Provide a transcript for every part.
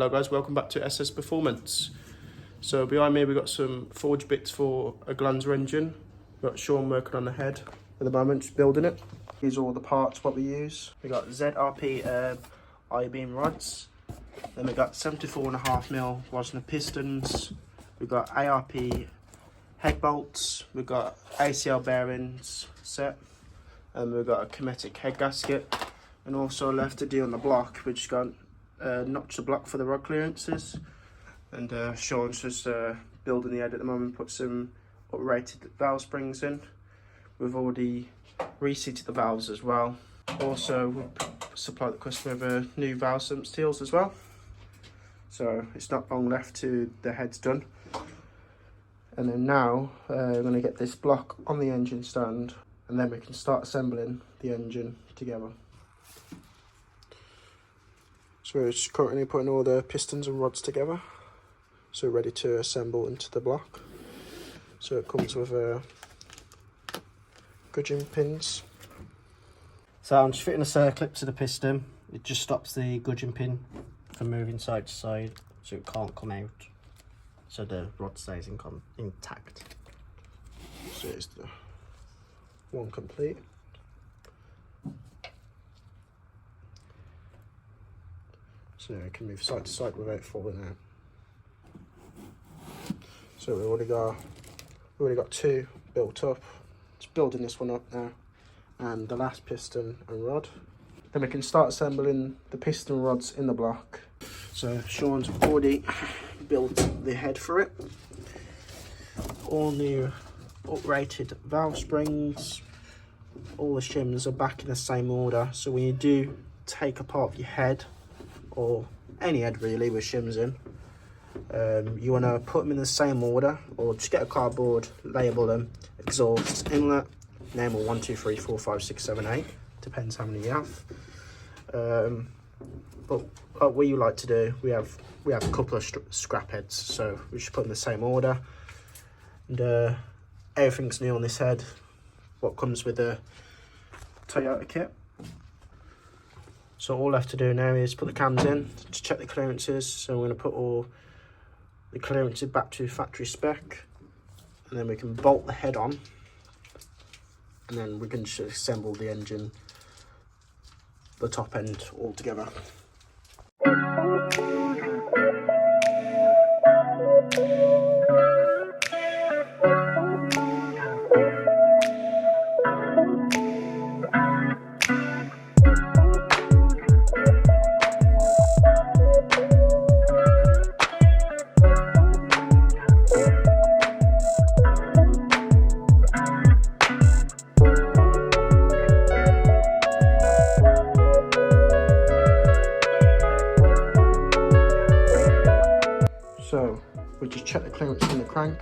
Hello guys, welcome back to SS Performance. So behind me we've got some forge bits for a Glanzer engine. We've got Sean working on the head at the moment, just building it. These are all the parts what we use. We've got ZRP I-beam rods. Then we've got 74.5mm Wasner pistons. We've got ARP head bolts. We've got ACL bearings set. And we've got a Kinetic head gasket. And also left to do on the block, we just got notch the block for the rod clearances. And Sean's just building the head at the moment, put some uprated valve springs in. We've already reseated the valves as well. Also, we've supplied the customer with new valve sump steels as well. So it's not long left to the head's done. And then now we're going to get this block on the engine stand, and then we can start assembling the engine together. So we're just currently putting all the pistons and rods together, so ready to assemble into the block. So it comes with gudgeon pins. So I'm just fitting a circlip to the piston. It just stops the gudgeon pin from moving side to side, so it can't come out, so the rod stays intact. So it's the one complete. So it can move side to side without falling out. So we've already got two built up. Just building this one up now, and the last piston and rod. Then we can start assembling the piston rods in the block. So Sean's already built the head for it. All new uprated valve springs. All the shims are back in the same order. So when you do take apart your head, or any head really with shims in, you want to put them in the same order, or just get a cardboard, label them: exhaust, inlet, name 1, 2, 3, 4, 5, 6, 7, 8, depends how many you have. But what we like to do, we have a couple of scrap heads, so we just put them in the same order. And everything's new on this head, what comes with the Toyota kit. So all left to do now is put the cams in to check the clearances. So we're going to put all the clearances back to factory spec, and then we can bolt the head on, and then we can just assemble the engine, the top end, all together. So we just check the clearance from the crank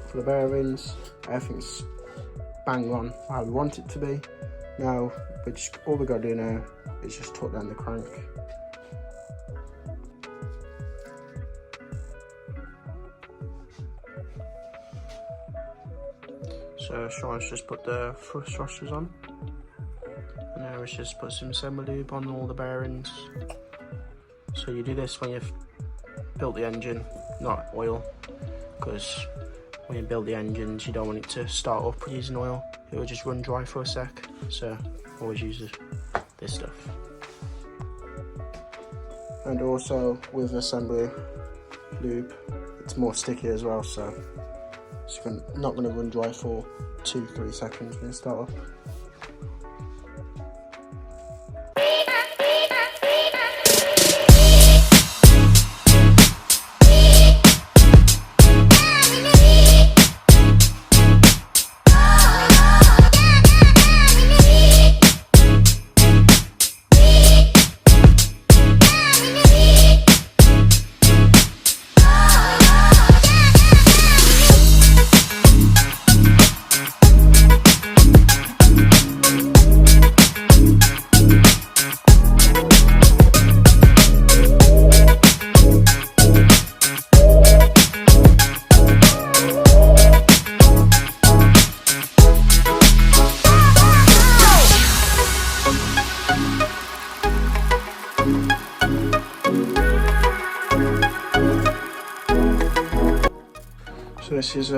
for the bearings. Everything's bang on how we want it to be. Now all we got to do now is just tuck down the crank. So Sean's just put the thrust thrusters on. And now it's just put some semi lube on all the bearings. So you do this when you've built the engine, not oil, because when you build the engines you don't want it to start up using oil. It will just run dry for a sec, so always use this stuff. And also with assembly lube, it's more sticky as well, so it's not going to run dry for 2-3 seconds when you start up. So this is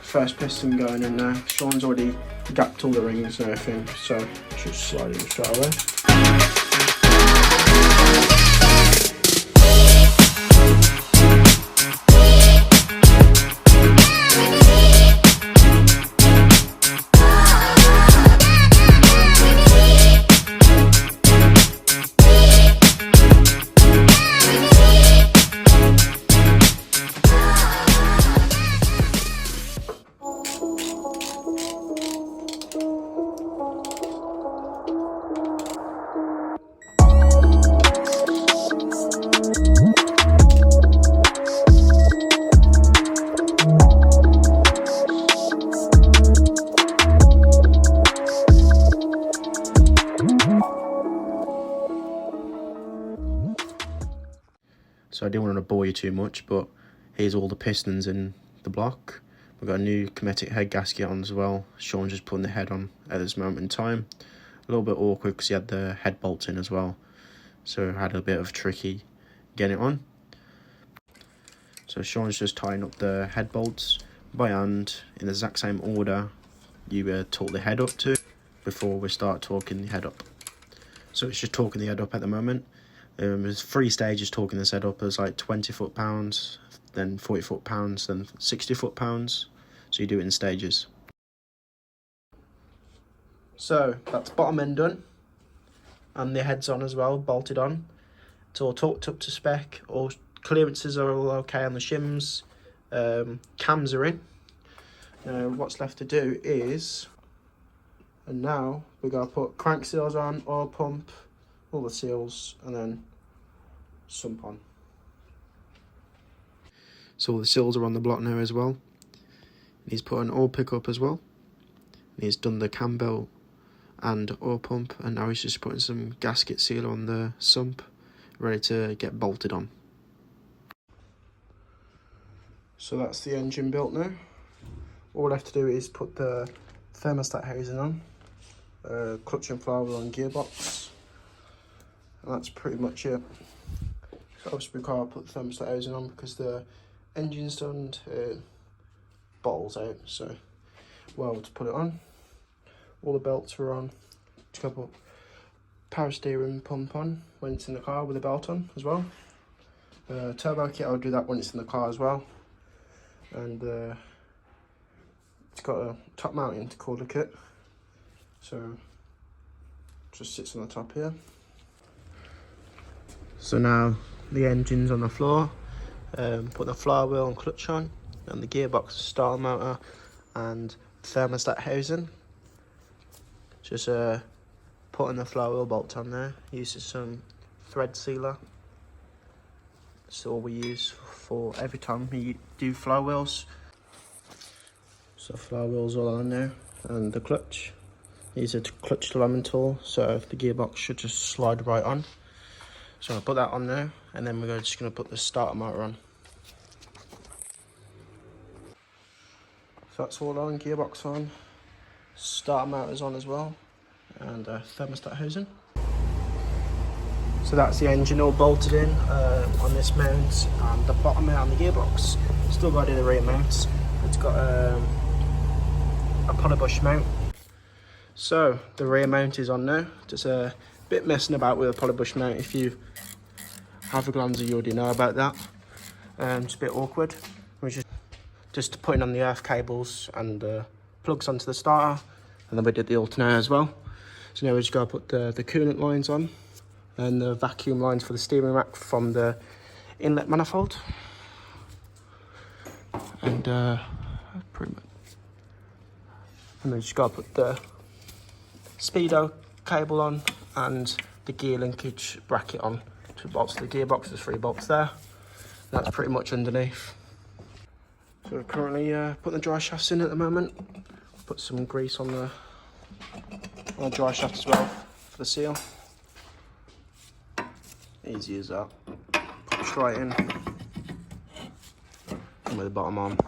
first piston going in there. Sean's already gapped all the rings and everything, so just slide in straight away. So I didn't want to bore you too much, but here's all the pistons in the block. We've got a new Cometic head gasket on as well. Sean's just putting the head on at this moment in time. A little bit awkward because he had the head bolts in as well, so I had a bit of tricky getting it on. So Sean's just tying up the head bolts by hand in the exact same order you torque the head up to before we start torquing the head up. So it's just torquing the head up at the moment. There's 3 stages torquing this head up. There's like 20 foot-pounds, then 40 foot-pounds, then 60 foot-pounds. So you do it in stages. So that's bottom end done, and the head's on as well, bolted on. It's all torqued up to spec. All clearances are all okay on the shims. Cams are in. What's left to do is, and now we're gonna put crank seals on, oil pump, all the seals, and then sump on. So all the seals are on the block now as well. He's put an oil pickup as well. And he's done the cam belt and oil pump, and now he's just putting some gasket seal on the sump, ready to get bolted on. So that's the engine built now. All I have to do is put the thermostat housing on, clutch and flywheel and gearbox, and that's pretty much it. So obviously we can't put the thermostat housing on because the engine's done, bottles out, so well to put it on. All the belts are on. Just got to put power steering pump on when it's in the car with the belt on as well. Turbo kit, I'll do that when it's in the car as well. And it's got a top mounting intercooler kit, so just sits on the top here. So now the engine's on the floor. Put the flywheel and clutch on, and the gearbox, starter motor, and thermostat housing. Just putting the flywheel bolt on there. Uses some thread sealer. That's all we use for every time we do flywheels. So flywheel's all on there, and the clutch. Use a clutch alignment tool, so the gearbox should just slide right on. So I'll put that on there, and then we're just going to put the starter motor on. So that's all on, gearbox on, starter motor's on as well, and thermostat housing. So that's the engine all bolted in on this mount, and the bottom mount on the gearbox. Still got to do the rear mounts. It's got a polybush mount. So the rear mount is on now. Just a bit messing about with a polybush mount. If you have a Glanzer, you already know about that. It's a bit awkward. We're just putting on the earth cables and plugs onto the starter, and then we did the alternator as well. So now we just got to put the coolant lines on, and the vacuum lines for the steering rack from the inlet manifold. And pretty much. And then just got to put the speedo cable on and the gear linkage bracket on. 2 bolts to the gearbox, there's 3 bolts there. That's pretty much underneath. So we're currently putting the dry shafts in at the moment. Put some grease on the dry shaft as well for the seal. Easy as that. Put straight in. And with the bottom on.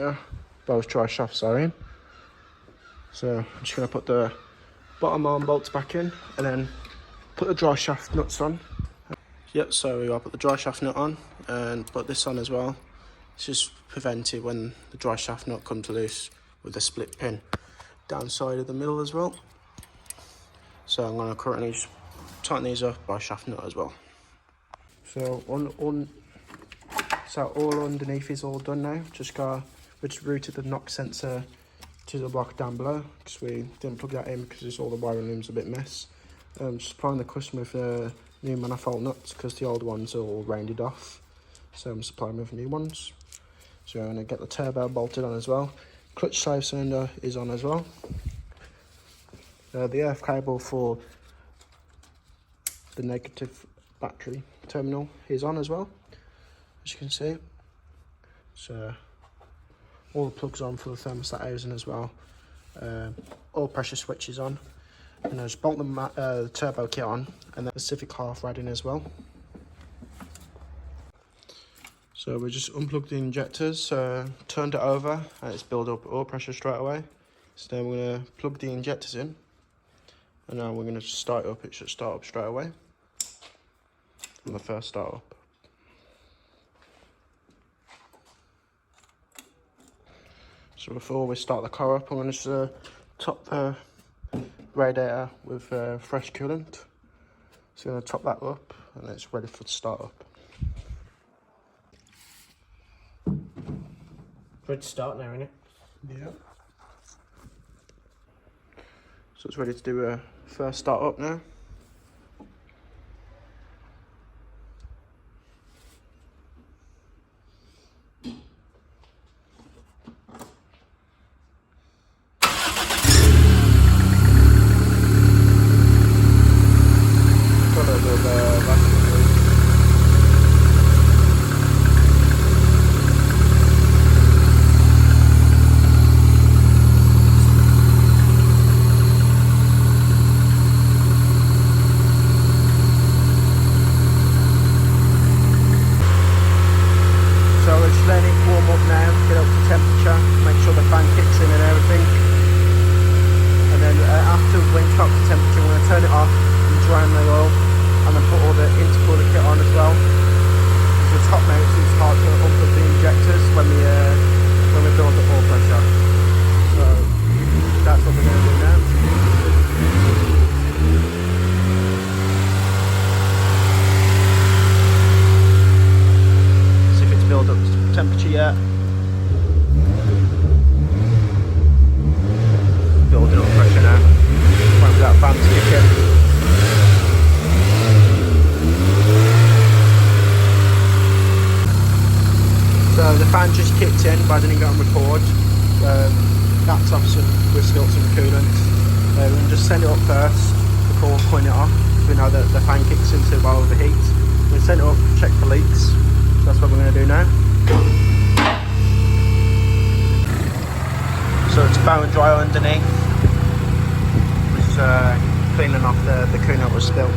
yeah, both drive shafts are in. So I'm just going to put the bottom arm bolts back in and then put the drive shaft nuts on. Yep, so I put the drive shaft nut on and put this on as well. It's just prevented when the drive shaft nut comes loose with the split pin down side of the middle as well. So I'm going to currently just tighten these up by shaft nut as well. So all underneath is all done now. We just routed the knock sensor to the block down below because we didn't plug that in because all the wiring room's a bit mess. Just supplying the customer with new manifold nuts because the old ones are all rounded off. So I'm supplying with new ones. So I'm going to get the turbo bolted on as well. Clutch save cylinder is on as well. The earth cable for the negative battery terminal is on as well, as you can see. So all the plugs on for the thermostat housing as well. All pressure switches on. And I just bolt the turbo kit on and then the Civic half rad in as well. So we just unplugged the injectors, turned it over, and it's built up oil pressure straight away. So then we're going to plug the injectors in, and now we're going to start it up. It should start up straight away on the first start up. So before we start the car up, I'm going to just top the radiator with fresh coolant. So I'm going to top that up, and it's ready for the start up. Ready to start now, isn't it? Yeah. So it's ready to do a first start up now. Turn it off and drain the oil, and then put all the intercooler kit on as well. So the top mounts is hard to unplug the injectors when we build up oil pressure. So that's what we're going to do now. See if it's built up to temperature yet. Building up pressure now. Wait for that fan to kick in. So the fan just kicked in, but I didn't get on record. That's off with still some coolant. We're going to just send it up first before putting it off. So we know that the fan kicks into it while overheat. We'll send it up, check for leaks. So that's what we're going to do now. So it's blow and dry underneath. Cleaning off the coolant that was spilt.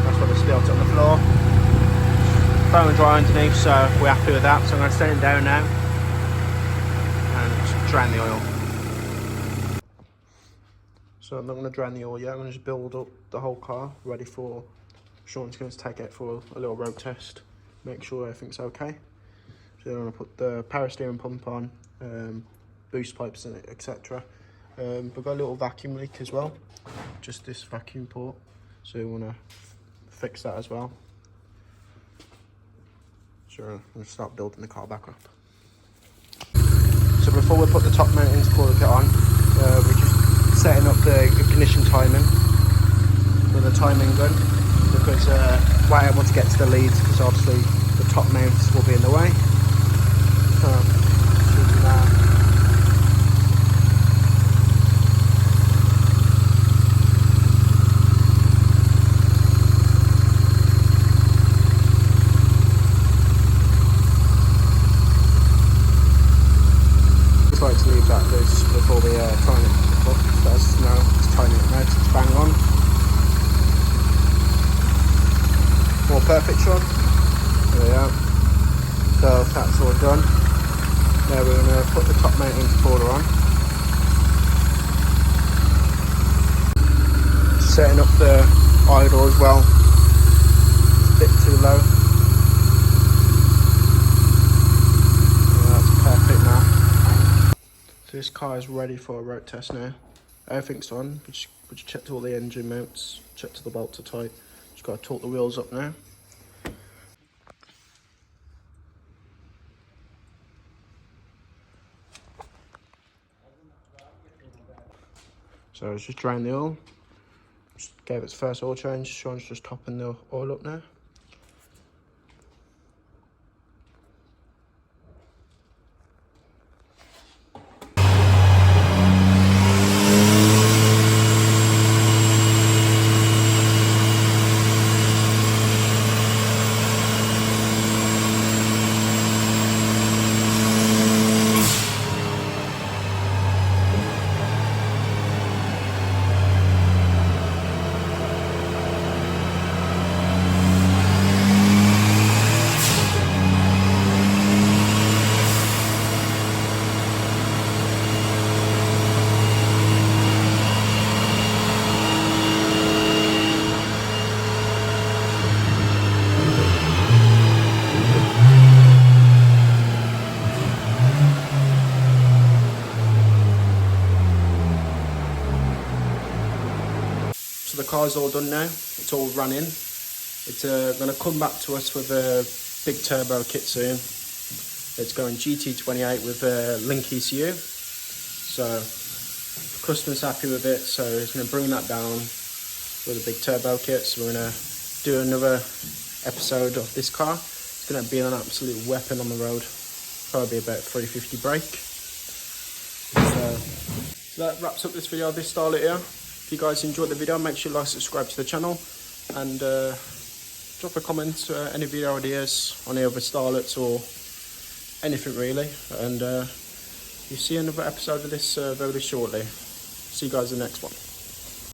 That's what was spilt on the floor. Blow and dry underneath, so we're happy with that. So I'm going to send it down now and drain the oil. So I'm not going to drain the oil yet. I'm going to just build up the whole car ready for Sean's going to take it for a little road test. Make sure everything's okay. So I'm going to put the power steering pump on, boost pipes in it, etc. We've got a little vacuum leak as well, just this vacuum port, so we want to fix that as well. So I'm going to start building the car back up. So before we put the top mount intercooler kit on, we're just setting up the ignition timing with a timing gun, because we're able to get to the leads, because obviously the top mounts will be in the way. So that. Like to leave that loose before we time it. That's now it's timing it now, it's bang on. More perfect, Sean. There we are. So that's all done. Now we're going to put the top mounting supporter on. Setting up the idle as well. It's a bit too low. Yeah, that's perfect now. So this car is ready for a road test now. Everything's on. We just checked all the engine mounts, checked the bolts are tight. Just got to torque the wheels up now. So it's just drained the oil. Just gave its first oil change. Sean's just topping the oil up now. So the car's all done now, it's all running. It's going to come back to us with a big turbo kit soon. It's going GT28 with a Link ECU. So the customer's happy with it, so it's going to bring that down with a big turbo kit. So we're going to do another episode of this car. It's going to be an absolute weapon on the road. Probably about 350 brake. So that wraps up this video of this Starlet here. If you guys enjoyed the video, make sure you like, subscribe to the channel, and drop a comment, any video ideas on the other Starlets or anything really. And you'll see another episode of this very shortly. See you guys in the next one.